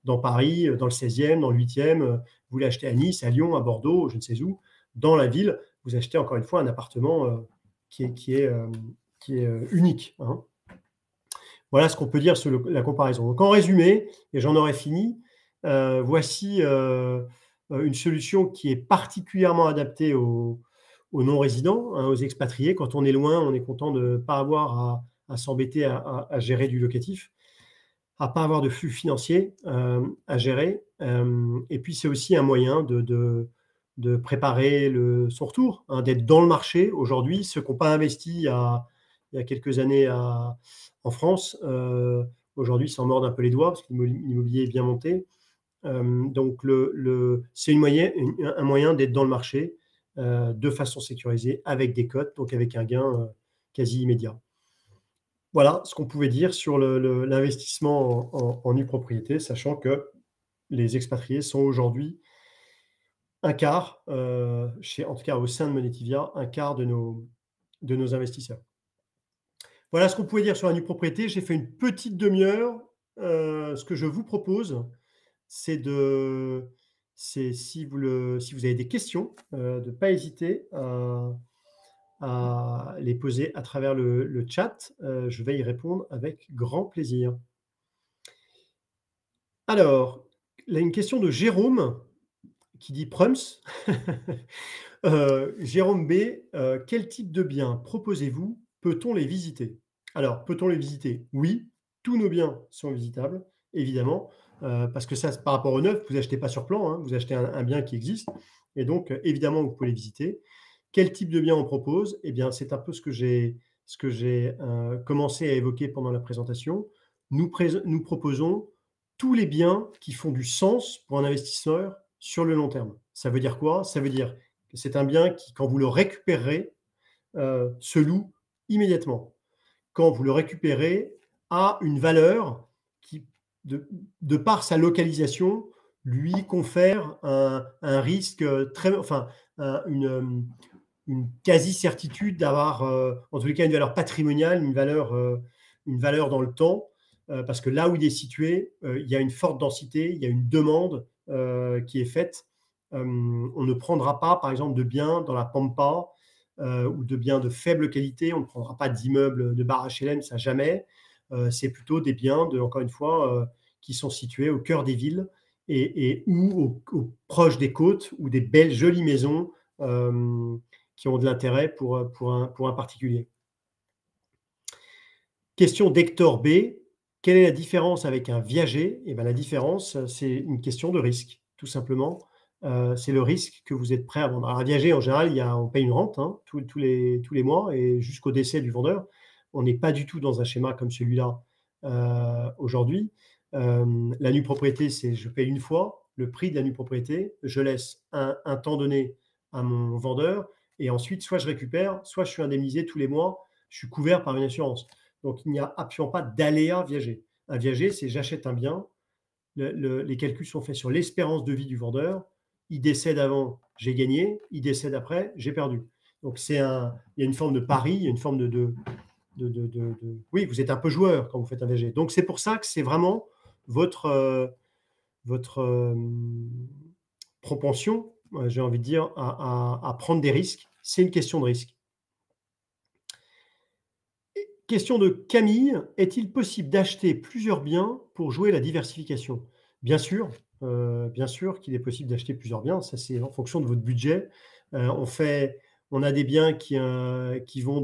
dans Paris, dans le 16e, dans le 8e, vous voulez acheter à Nice, à Lyon, à Bordeaux, je ne sais où, dans la ville, vous achetez encore une fois un appartement qui est unique. Voilà ce qu'on peut dire sur la comparaison. Donc en résumé, et j'en aurais fini, voici une solution qui est particulièrement adaptée aux non-résidents, aux expatriés. Quand on est loin, on est content de ne pas avoir à s'embêter à gérer du locatif, à ne pas avoir de flux financiers à gérer. Et puis c'est aussi un moyen de préparer son retour, d'être dans le marché. Aujourd'hui, ceux qui n'ont pas investi il y a quelques années en France, aujourd'hui s'en mordent un peu les doigts parce que l'immobilier est bien monté. Donc c'est un moyen d'être dans le marché de façon sécurisée, avec des cotes, donc avec un gain quasi immédiat. Voilà ce qu'on pouvait dire sur l'investissement en nue propriété, sachant que les expatriés sont aujourd'hui un quart, en tout cas au sein de Monetivia, un quart de nos investisseurs. Voilà ce qu'on pouvait dire sur la nue propriété. J'ai fait une petite demi-heure. Ce que je vous propose, c'est si vous avez des questions, de ne pas hésiter à les poser à travers le chat. Je vais y répondre avec grand plaisir. Alors, là, une question de Jérôme qui dit Prums. Jérôme B, quel type de biens proposez-vous? Peut-on les visiter? Alors, peut-on les visiter? Oui, tous nos biens sont visitables, évidemment, parce que ça, par rapport au neuf, vous achetez pas sur plan, vous achetez un bien qui existe, et donc évidemment, vous pouvez les visiter. Quel type de bien on propose? Eh bien, c'est un peu ce que j'ai commencé à évoquer pendant la présentation. Nous proposons tous les biens qui font du sens pour un investisseur sur le long terme. Ça veut dire quoi? Ça veut dire que c'est un bien qui, quand vous le récupérez, se loue immédiatement. Quand vous le récupérez, a une valeur qui, de par sa localisation, lui confère un risque une quasi-certitude d'avoir, en tous les cas, une valeur patrimoniale, une valeur dans le temps, parce que là où il est situé, il y a une forte densité, il y a une demande qui est faite. On ne prendra pas, par exemple, de biens dans la pampa ou de biens de faible qualité. On ne prendra pas d'immeubles de bar HLM, ça jamais. C'est plutôt des biens, encore une fois, qui sont situés au cœur des villes ou proche des côtes, ou des belles, jolies maisons qui ont de l'intérêt pour un particulier. Question d'Hector B. Quelle est la différence avec un viager? Eh bien, la différence, c'est une question de risque, tout simplement. C'est le risque que vous êtes prêt à vendre. Alors, un viager, en général, on paye une rente tous les mois et jusqu'au décès du vendeur. On n'est pas du tout dans un schéma comme celui-là aujourd'hui. La nue propriété, c'est je paye une fois le prix de la nue propriété, je laisse un temps donné à mon vendeur, et ensuite, soit je récupère, soit je suis indemnisé tous les mois, je suis couvert par une assurance. Donc, il n'y a absolument pas d'aléa viager. Un viager, c'est j'achète un bien, les calculs sont faits sur l'espérance de vie du vendeur. Il décède avant, j'ai gagné. Il décède après, j'ai perdu. Donc, il y a une forme de pari, il y a une forme oui, vous êtes un peu joueur quand vous faites un viager. Donc, c'est pour ça que c'est vraiment votre propension, j'ai envie de dire, à prendre des risques. C'est une question de risque. Question de Camille: «Est-il possible d'acheter plusieurs biens pour jouer la diversification?» Bien sûr qu'il est possible d'acheter plusieurs biens, ça c'est en fonction de votre budget. On a des biens qui vont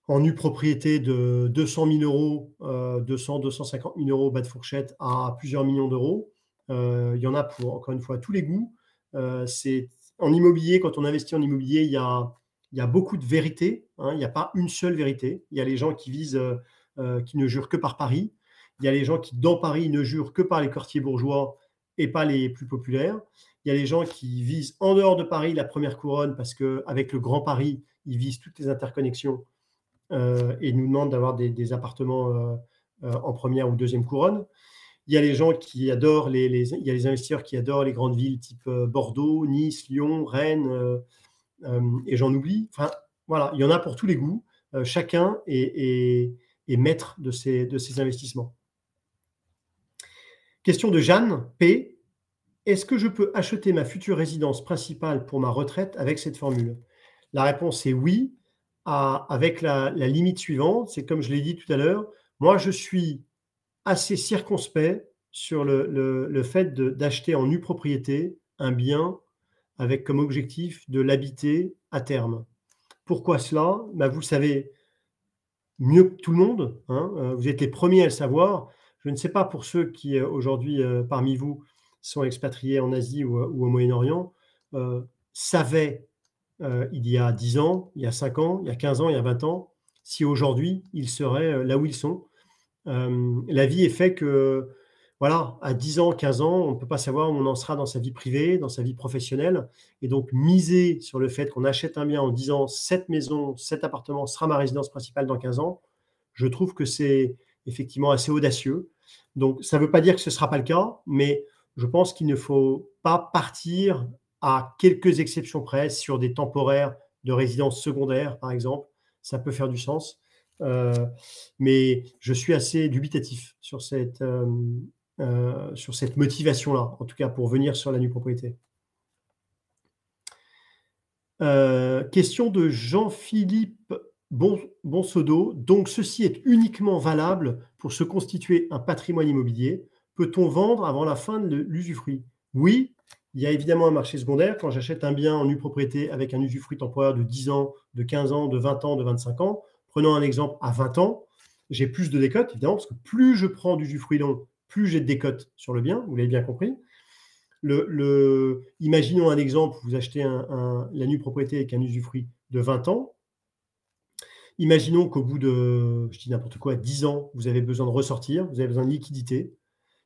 en nue propriété de 200 000 €, 200-250 000 € bas de fourchette, à plusieurs millions d'euros. Il y en a pour, encore une fois, tous les goûts. C'est en immobilier, quand on investit en immobilier, il y a beaucoup de vérités, hein, il n'y a pas une seule vérité. Il y a les gens qui visent, qui ne jurent que par Paris. Il y a les gens qui, dans Paris, ne jurent que par les quartiers bourgeois et pas les plus populaires. Il y a les gens qui visent en dehors de Paris la première couronne parce qu'avec le Grand Paris, ils visent toutes les interconnexions et nous demandent d'avoir des appartements en première ou deuxième couronne. Il y a les gens qui adorent il y a les investisseurs qui adorent les grandes villes type Bordeaux, Nice, Lyon, Rennes, et j'en oublie. Enfin, voilà, il y en a pour tous les goûts. Chacun est maître de ses investissements. Question de Jeanne P: est-ce que je peux acheter ma future résidence principale pour ma retraite avec cette formule? La réponse est oui, avec la limite suivante, c'est comme je l'ai dit tout à l'heure, moi je suis assez circonspect sur le fait d'acheter en nue propriété un bien avec comme objectif de l'habiter à terme. Pourquoi cela? Bah, vous le savez mieux que tout le monde, hein, vous êtes les premiers à le savoir. Je ne sais pas pour ceux qui, aujourd'hui, parmi vous, sont expatriés en Asie ou au Moyen-Orient, savaient, il y a 10 ans, il y a 5 ans, il y a 15 ans, il y a 20 ans, si aujourd'hui ils seraient, là où ils sont. La vie est fait que, voilà, à 10 ans, 15 ans, on ne peut pas savoir où on en sera dans sa vie privée, dans sa vie professionnelle, et donc miser sur le fait qu'on achète un bien en disant: «Cette maison, cet appartement sera ma résidence principale dans 15 ans», je trouve que c'est effectivement assez audacieux. Donc ça ne veut pas dire que ce ne sera pas le cas, mais je pense qu'il ne faut pas partir, à quelques exceptions près, sur des temporaires de résidence secondaire, par exemple. Ça peut faire du sens. Heu, mais je suis assez dubitatif sur cette motivation-là, en tout cas pour venir sur la nue propriété. Question de Jean-Philippe Bonsodo: «Donc ceci est uniquement valable pour se constituer un patrimoine immobilier. Peut-on vendre avant la fin de l'usufruit?» Oui, il y a évidemment un marché secondaire. Quand j'achète un bien en nue propriété avec un usufruit temporaire de 10 ans, de 15 ans, de 20 ans, de 25 ans, prenons un exemple à 20 ans, j'ai plus de décote évidemment, parce que plus je prends d'usufruit long, plus j'ai de décote sur le bien, vous l'avez bien compris. Imaginons un exemple, vous achetez la nue propriété avec un usufruit de 20 ans. Imaginons qu'au bout de, je dis n'importe quoi, 10 ans, vous avez besoin de ressortir, vous avez besoin de liquidité.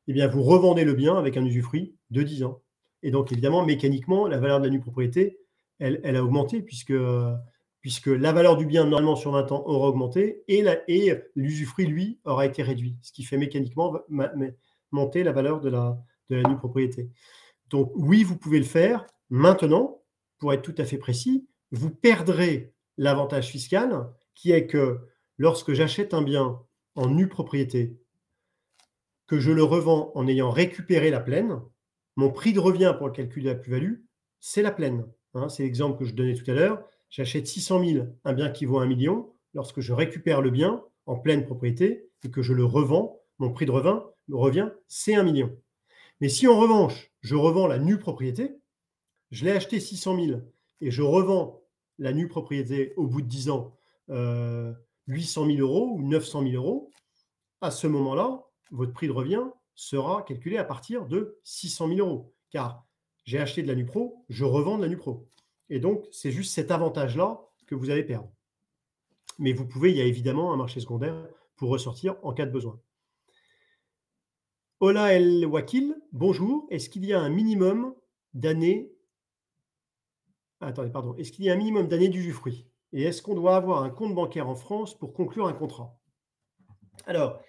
Eh bien, vous revendez le bien avec un usufruit de 10 ans. Et donc, évidemment, mécaniquement, la valeur de la nue propriété, elle a augmenté puisque la valeur du bien, normalement, sur 20 ans, aura augmenté et l'usufruit, lui, aura été réduit, ce qui fait mécaniquement monter la valeur de la nue propriété. Donc oui, vous pouvez le faire. Maintenant, pour être tout à fait précis, vous perdrez l'avantage fiscal qui est que lorsque j'achète un bien en nue propriété, que je le revends en ayant récupéré la pleine, mon prix de revient pour le calcul de la plus-value, c'est la pleine, hein. C'est l'exemple que je donnais tout à l'heure. J'achète 600 000, un bien qui vaut 1 million. Lorsque je récupère le bien en pleine propriété et que je le revends, mon prix de revient, c'est 1 million. Mais si en revanche, je revends la nue propriété, je l'ai acheté 600 000 et je revends la nue propriété au bout de 10 ans 800 000 € ou 900 000 €, à ce moment-là, votre prix de revient sera calculé à partir de 600 000 €. Car j'ai acheté de la nue pro, je revends de la nue pro. Et donc, c'est juste cet avantage-là que vous allez perdre. Mais vous pouvez, il y a évidemment un marché secondaire pour ressortir en cas de besoin. Ola El Wakil, bonjour. Est-ce qu'il y a un minimum d'années Est-ce qu'il y a un minimum d'années d'usufruit? Et est-ce qu'on doit avoir un compte bancaire en France pour conclure un contrat? Alors,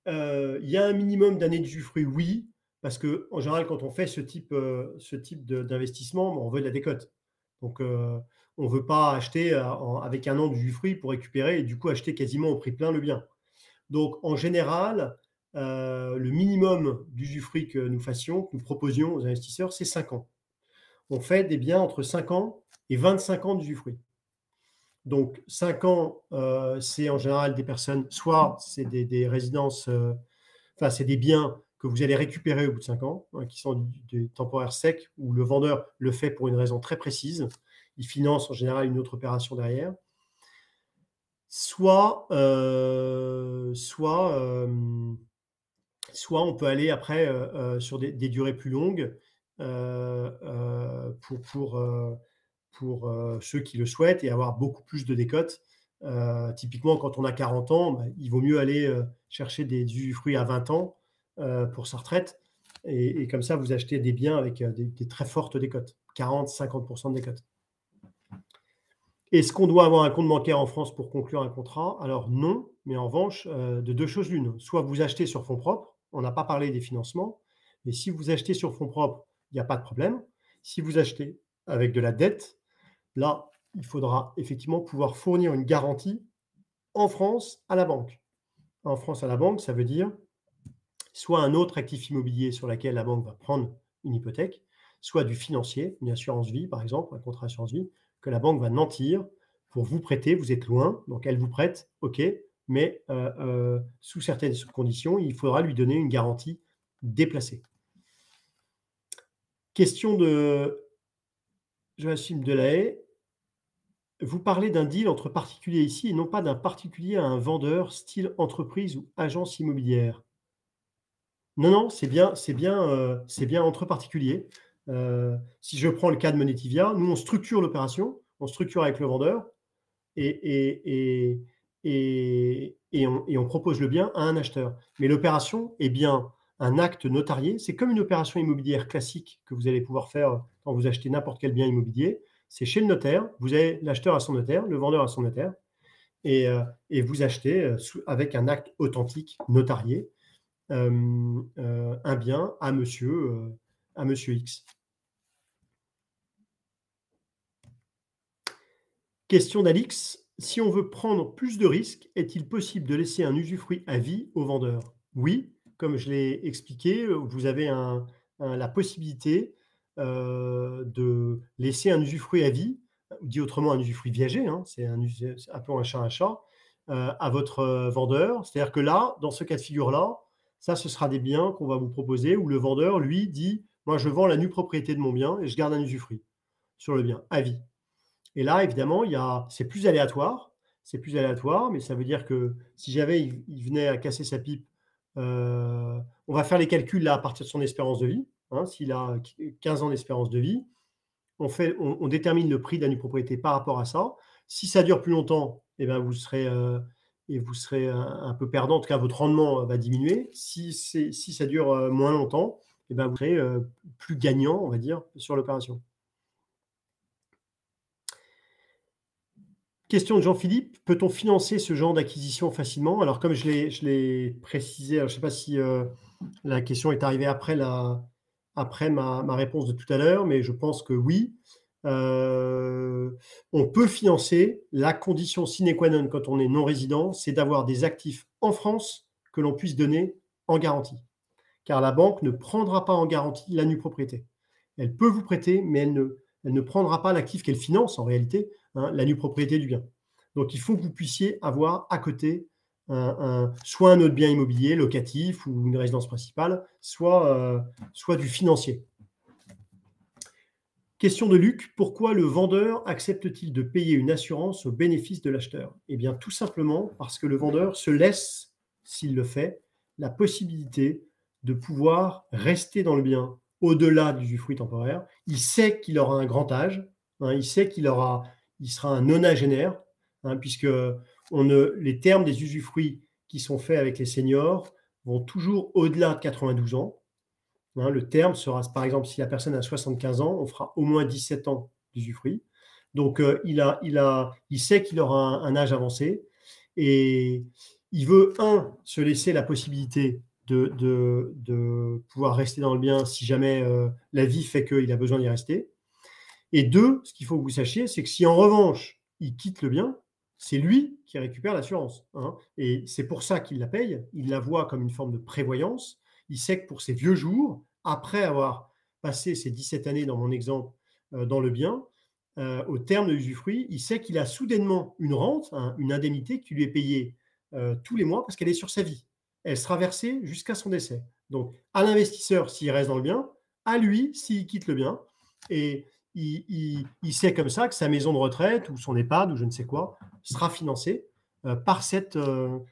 il y a un minimum d'années d'usufruit, oui, parce qu'en général, quand on fait ce type d'investissement, on veut de la décote. Donc, on ne veut pas acheter avec 1 an d'usufruit pour récupérer et du coup acheter quasiment au prix plein le bien. Donc, en général, le minimum d'usufruit que nous proposions aux investisseurs, c'est 5 ans. On fait des biens entre 5 ans et 25 ans d'usufruit. Donc 5 ans, c'est en général des personnes, soit c'est des résidences, enfin, c'est des biens que vous allez récupérer au bout de 5 ans, hein, qui sont des temporaires secs, où le vendeur le fait pour une raison très précise. Il finance en général une autre opération derrière. Soit, soit on peut aller après, sur des durées plus longues, pour ceux qui le souhaitent et avoir beaucoup plus de décote. Typiquement, quand on a 40 ans, bah, il vaut mieux aller, chercher des usufruits à 20 ans, pour sa retraite, et comme ça, vous achetez des biens avec, des très fortes décotes, 40-50 de décote. Est-ce qu'on doit avoir un compte bancaire en France pour conclure un contrat? Alors non, mais en revanche, de 2 choses l'une. Soit vous achetez sur fonds propres, on n'a pas parlé des financements, mais si vous achetez sur fonds propres, il n'y a pas de problème. Si vous achetez avec de la dette, là, il faudra effectivement pouvoir fournir une garantie en France à la banque. En France à la banque, ça veut dire soit un autre actif immobilier sur lequel la banque va prendre une hypothèque, soit du financier, une assurance vie par exemple, un contrat assurance vie, que la banque va nantir pour vous prêter. Vous êtes loin, donc elle vous prête, ok, mais sous certaines conditions, il faudra lui donner une garantie déplacée. Question de Joachim Delahaye. Vous parlez d'un deal entre particuliers ici et non pas d'un particulier à un vendeur, style entreprise ou agence immobilière. Non, non, c'est bien entre particuliers. Si je prends le cas de Monetivia, nous, on structure l'opération, on structure avec le vendeur et on propose le bien à un acheteur. Mais l'opération est bien un acte notarié. C'est comme une opération immobilière classique que vous allez pouvoir faire quand vous achetez n'importe quel bien immobilier. C'est chez le notaire, vous avez l'acheteur à son notaire, le vendeur à son notaire et vous achetez, avec un acte authentique notarié, un bien à monsieur X. Question d'Alix. Si on veut prendre plus de risques, est-il possible de laisser un usufruit à vie au vendeur? Oui, comme je l'ai expliqué, vous avez la possibilité, de laisser un usufruit à vie, dit autrement un usufruit viager, hein, c'est appelons un chat un chat, à votre, vendeur. C'est-à-dire que là, dans ce cas de figure-là, ça, ce sera des biens qu'on va vous proposer où le vendeur, lui, dit: «Moi, je vends la nue propriété de mon bien et je garde un usufruit sur le bien, à vie». Et là, évidemment, c'est plus aléatoire, mais ça veut dire que si jamais il venait à casser sa pipe, on va faire les calculs là à partir de son espérance de vie, hein. S'il a 15 ans d'espérance de vie, on détermine le prix de la nue propriété par rapport à ça. Si ça dure plus longtemps, eh ben, vous serez un peu perdant, en tout cas votre rendement va diminuer. Si ça dure, moins longtemps, eh ben, vous serez, plus gagnant, on va dire, sur l'opération. Question de Jean-Philippe: peut-on financer ce genre d'acquisition facilement? Alors comme je l'ai précisé, alors je ne sais pas si, la question est arrivée après ma réponse de tout à l'heure, mais je pense que oui. On peut financer. La condition sine qua non quand on est non résident, c'est d'avoir des actifs en France que l'on puisse donner en garantie. Car la banque ne prendra pas en garantie la nue propriété. Elle peut vous prêter, mais elle ne prendra pas l'actif qu'elle finance en réalité, hein, la nue propriété du bien. Donc il faut que vous puissiez avoir à côté soit un autre bien immobilier locatif ou une résidence principale, soit du financier. Question de Luc: pourquoi le vendeur accepte-t-il de payer une assurance au bénéfice de l'acheteur? Eh bien, tout simplement parce que le vendeur se laisse, s'il le fait, la possibilité de pouvoir rester dans le bien au-delà du usufruit temporaire. Il sait qu'il aura un grand âge, hein, il sait il sera un nonagénaire, hein, puisque les termes des usufruits qui sont faits avec les seniors vont toujours au-delà de 92 ans. Hein, le terme sera, par exemple, si la personne a 75 ans, on fera au moins 17 ans d'usufruit. Donc, il sait qu'il aura un âge avancé et il veut, se laisser la possibilité de pouvoir rester dans le bien si jamais la vie fait qu'il a besoin d'y rester. Et deux, ce qu'il faut que vous sachiez, c'est que si en revanche, il quitte le bien, c'est lui qui récupère l'assurance, hein. Et c'est pour ça qu'il la paye. Il la voit comme une forme de prévoyance. Il sait que pour ses vieux jours, après avoir passé ces 17 années dans mon exemple, dans le bien, au terme de l'usufruit, il sait qu'il a soudainement une rente, une indemnité qui lui est payée tous les mois parce qu'elle est sur sa vie. Elle sera versée jusqu'à son décès. Donc, à l'investisseur s'il reste dans le bien, à lui s'il quitte le bien. Et il sait comme ça que sa maison de retraite ou son EHPAD ou je ne sais quoi sera financée par cette.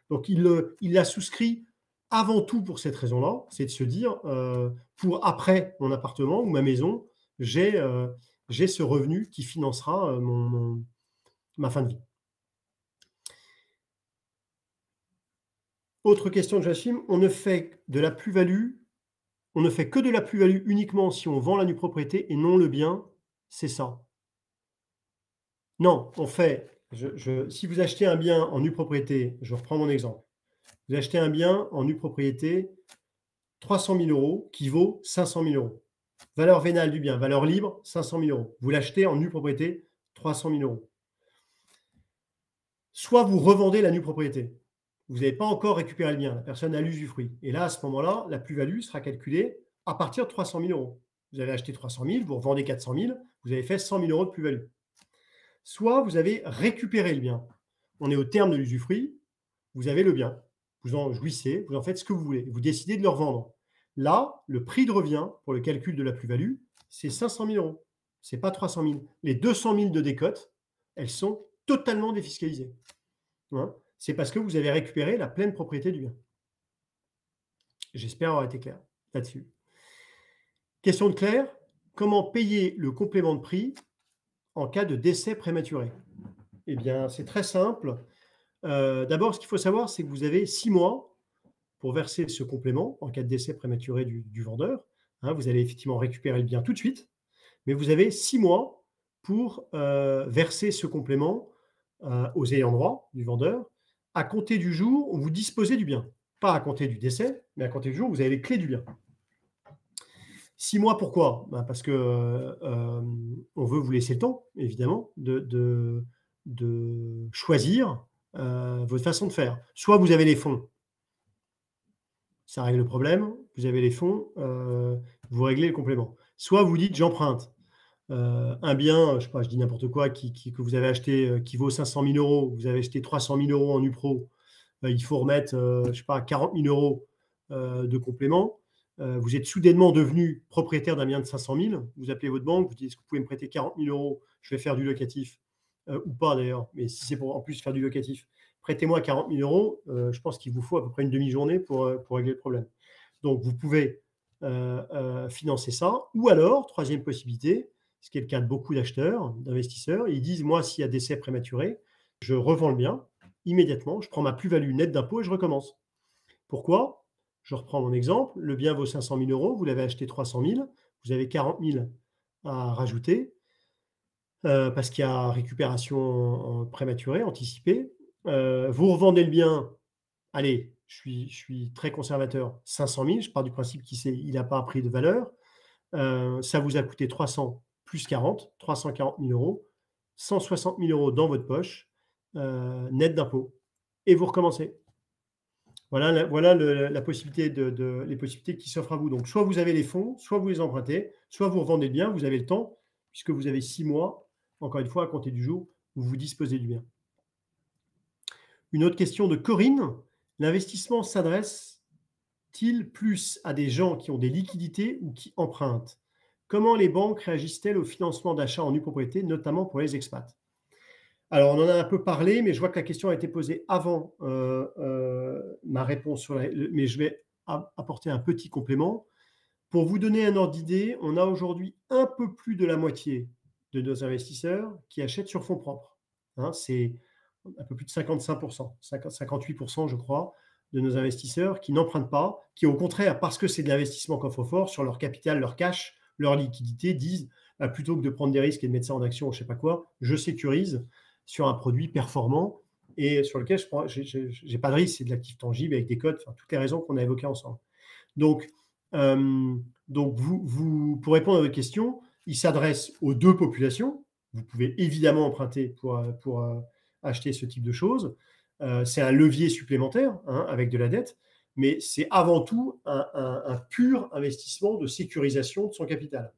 Donc, il l'a souscrit avant tout pour cette raison-là, c'est de se dire pour après mon appartement ou ma maison, j'ai ce revenu qui financera ma fin de vie. Autre question de Jachim, on ne fait que de la plus-value uniquement si on vend la nue propriété et non le bien, c'est ça? Non, on fait, si vous achetez un bien en nue propriété, je reprends mon exemple, vous achetez un bien en nue propriété 300 000 € qui vaut 500 000 €. Valeur vénale du bien, valeur libre, 500 000 €. Vous l'achetez en nue propriété, 300 000 €. Soit vous revendez la nue propriété. Vous n'avez pas encore récupéré le bien, la personne a l'usufruit. Et là, à ce moment-là, la plus-value sera calculée à partir de 300 000 €. Vous avez acheté 300 000, vous revendez 400 000, vous avez fait 100 000 € de plus-value. Soit vous avez récupéré le bien. On est au terme de l'usufruit, vous avez le bien. Vous en jouissez, vous en faites ce que vous voulez. Vous décidez de le revendre. Là, le prix de revient pour le calcul de la plus-value, c'est 500 000 €. Ce n'est pas 300 000. Les 200 000 de décote, elles sont totalement défiscalisées. Hein, c'est parce que vous avez récupéré la pleine propriété du bien. J'espère avoir été clair là-dessus. Question de Claire, comment payer le complément de prix en cas de décès prématuré? Eh bien, c'est très simple. D'abord, ce qu'il faut savoir, c'est que vous avez 6 mois pour verser ce complément en cas de décès prématuré du vendeur. Hein, vous allez effectivement récupérer le bien tout de suite, mais vous avez 6 mois pour verser ce complément aux ayants droit du vendeur à compter du jour où vous disposez du bien. Pas à compter du décès, mais à compter du jour où vous avez les clés du bien. 6 mois, pourquoi? Parce que on veut vous laisser le temps, évidemment, de choisir votre façon de faire. Soit vous avez les fonds, ça règle le problème. Vous avez les fonds, vous réglez le complément. Soit vous dites j'emprunte. Un bien, je ne sais pas, je dis n'importe quoi, que vous avez acheté, qui vaut 500 000 €, vous avez acheté 300 000 € en UPRO, il faut remettre, je ne sais pas, 40 000 € de complément. Vous êtes soudainement devenu propriétaire d'un bien de 500 000, vous appelez votre banque, vous dites est-ce que vous pouvez me prêter 40 000 €, je vais faire du locatif, ou pas d'ailleurs, mais si c'est pour en plus faire du locatif, prêtez-moi 40 000 €, je pense qu'il vous faut à peu près une demi-journée pour régler le problème. Donc vous pouvez financer ça, ou alors, troisième possibilité, ce qui est le cas de beaucoup d'acheteurs, d'investisseurs, ils disent moi, s'il y a décès prématuré, je revends le bien immédiatement, je prends ma plus-value nette d'impôt et je recommence. Pourquoi? Je reprends mon exemple, le bien vaut 500 000 €, vous l'avez acheté 300 000, vous avez 40 000 à rajouter parce qu'il y a récupération prématurée, anticipée. Vous revendez le bien, allez, je suis très conservateur, 500 000, je pars du principe qu'il n'a pas pris de valeur. Ça vous a coûté 300 plus 40, 340 000 €, 160 000 € dans votre poche, net d'impôt. Et vous recommencez. Voilà la possibilité les possibilités qui s'offrent à vous. Donc, soit vous avez les fonds, soit vous les empruntez, soit vous revendez le bien, vous avez le temps, puisque vous avez 6 mois, encore une fois, à compter du jour où vous disposez du bien. Une autre question de Corinne. L'investissement s'adresse-t-il plus à des gens qui ont des liquidités ou qui empruntent? Comment les banques réagissent-elles au financement d'achats en nue propriété, notamment pour les expats? Alors, on en a un peu parlé, mais je vois que la question a été posée avant ma réponse, mais je vais apporter un petit complément. Pour vous donner un ordre d'idée, on a aujourd'hui un peu plus de la moitié de nos investisseurs qui achètent sur fonds propres. Hein, c'est un peu plus de 55%, 58% je crois, de nos investisseurs qui n'empruntent pas, qui au contraire, parce que c'est de l'investissement coffre-fort, sur leur capital, leur cash, leur liquidité, disent plutôt que de prendre des risques et de mettre ça en action ou je ne sais pas quoi, je sécurise sur un produit performant et sur lequel je n'ai pas de risque, c'est de l'actif tangible avec des codes, enfin, toutes les raisons qu'on a évoquées ensemble. Donc pour répondre à votre question, il s'adresse aux deux populations. Vous pouvez évidemment emprunter pour acheter ce type de choses. C'est un levier supplémentaire avec de la dette, mais c'est avant tout un pur investissement de sécurisation de son capital.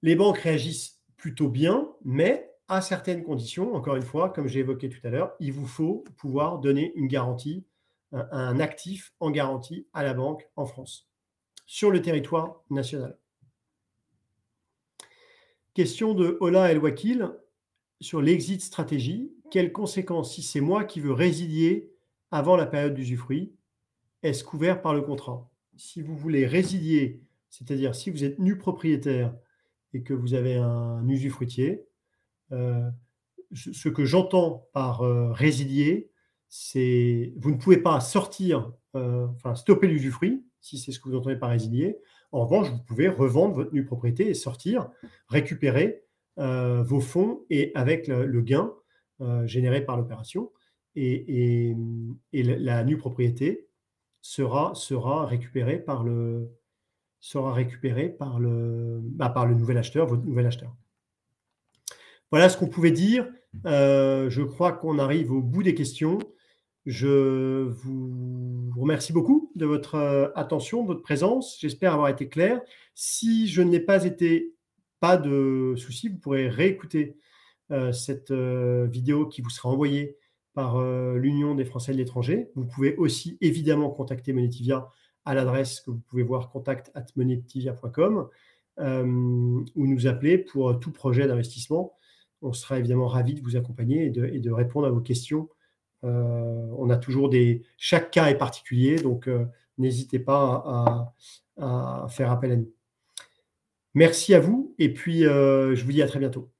Les banques réagissent plutôt bien, mais à certaines conditions. Encore une fois, comme j'ai évoqué tout à l'heure, il vous faut pouvoir donner une garantie, un actif en garantie à la banque en France, sur le territoire national. Question de Ola El Wakil sur l'exit stratégie. Quelles conséquences si c'est moi qui veux résilier avant la période d'usufruit? Est-ce couvert par le contrat? Si vous voulez résilier, c'est-à-dire si vous êtes nu propriétaire et que vous avez un usufruitier, ce que j'entends par résilier, c'est vous ne pouvez pas sortir, enfin stopper l'usufruit, si c'est ce que vous entendez par résilier. En revanche, vous pouvez revendre votre nue propriété et sortir, récupérer vos fonds et avec le gain généré par l'opération et la nue propriété sera récupérée par par le nouvel acheteur, votre nouvel acheteur. Voilà ce qu'on pouvait dire. Je crois qu'on arrive au bout des questions. Je vous remercie beaucoup de votre attention, de votre présence. J'espère avoir été clair. Si je n'ai pas été, pas de souci, vous pourrez réécouter cette vidéo qui vous sera envoyée par l'Union des Français de l'étranger. Vous pouvez aussi évidemment contacter Monetivia à l'adresse que vous pouvez voir contact@monetivia.com ou nous appeler pour tout projet d'investissement. On sera évidemment ravis de vous accompagner et de répondre à vos questions. On a toujours chaque cas est particulier, donc n'hésitez pas à faire appel à nous. Merci à vous et puis je vous dis à très bientôt.